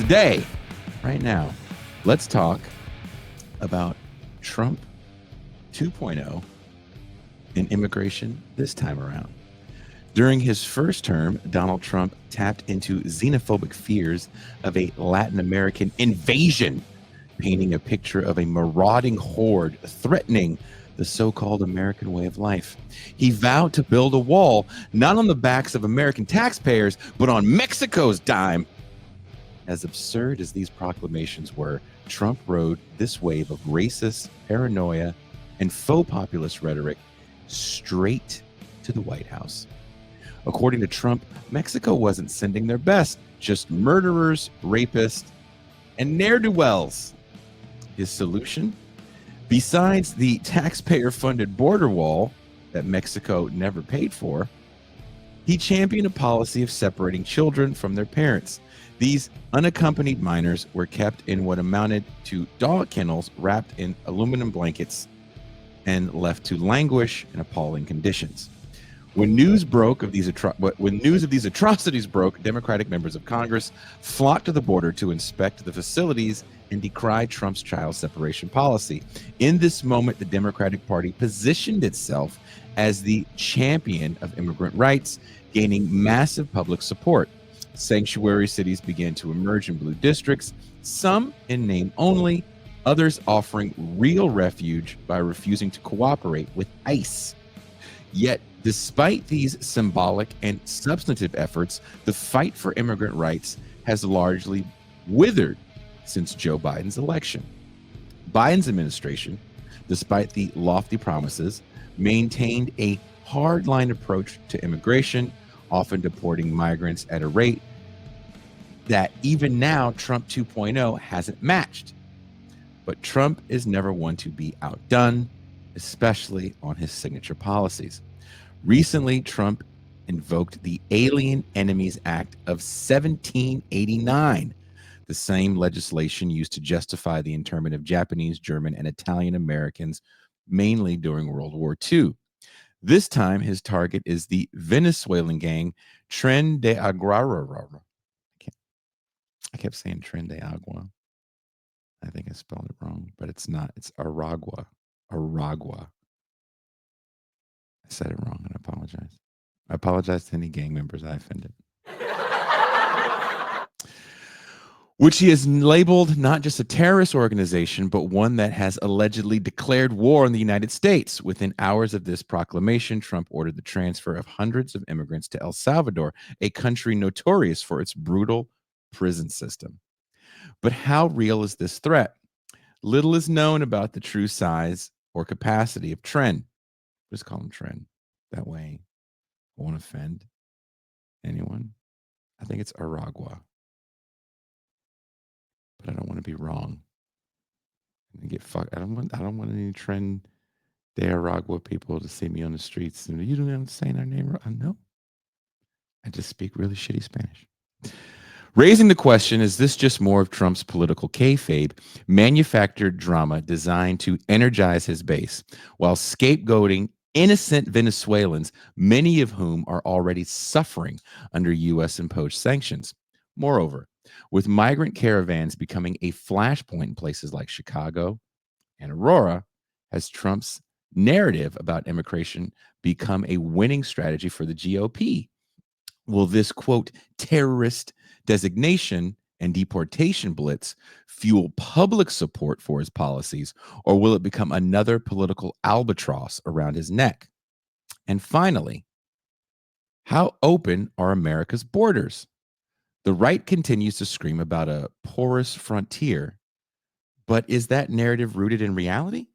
Today, right now, let's talk about Trump 2.0 and immigration this time around. During his first term, Donald Trump tapped into xenophobic fears of a Latin American invasion, painting a picture of a marauding horde threatening the so-called American way of life. He vowed to build a wall, not on the backs of American taxpayers, but on Mexico's dime. As absurd as these proclamations were, Trump rode this wave of racist paranoia and faux populist rhetoric straight to the White House. According to Trump, Mexico wasn't sending their best, just murderers, rapists, and ne'er-do-wells. His solution? Besides the taxpayer-funded border wall that Mexico never paid for, he championed a policy of separating children from their parents. These unaccompanied minors were kept in what amounted to dog kennels wrapped in aluminum blankets and left to languish in appalling conditions. When news of these atrocities broke, Democratic members of Congress flocked to the border to inspect the facilities and decry Trump's child separation policy. In this moment, the Democratic Party positioned itself as the champion of immigrant rights, gaining massive public support. Sanctuary cities began to emerge in blue districts, some in name only, others offering real refuge by refusing to cooperate with ICE. Yet, despite these symbolic and substantive efforts, the fight for immigrant rights has largely withered since Joe Biden's election. Biden's administration, despite the lofty promises, maintained a hardline approach to immigration, often deporting migrants at a rate that even now Trump 2.0 hasn't matched. But Trump is never one to be outdone, especially on his signature policies. Recently, Trump invoked the Alien Enemies Act of 1789, the same legislation used to justify the internment of Japanese, German, and Italian Americans, mainly during World War II. This time, his target is the Venezuelan gang Tren de Agua. I kept saying Tren de Agua. I think I spelled it wrong, but it's not. It's Aragua. Aragua. I said it wrong, and I apologize. I apologize to any gang members I offended. Which he has labeled not just a terrorist organization, but one that has allegedly declared war on the United States. Within hours of this proclamation, Trump ordered the transfer of hundreds of immigrants to El Salvador, a country notorious for its brutal prison system. But how real is this threat? Little is known about the true size or capacity of Tren. Just call him Tren. That way I won't offend anyone. I think it's Aragua. But I don't want to be wrong and get fucked. I don't want any Tren de Aragua people to see me on the streets and you don't understand our name. I know. I just speak really shitty Spanish. Raising the question, is this just more of Trump's political kayfabe, manufactured drama designed to energize his base, while scapegoating innocent Venezuelans, many of whom are already suffering under U.S.-imposed sanctions? Moreover, with migrant caravans becoming a flashpoint in places like Chicago and Aurora, has Trump's narrative about immigration become a winning strategy for the GOP? Will this, quote, terrorist designation and deportation blitz fuel public support for his policies, or will it become another political albatross around his neck? And finally, how open are America's borders? The right continues to scream about a porous frontier, but is that narrative rooted in reality?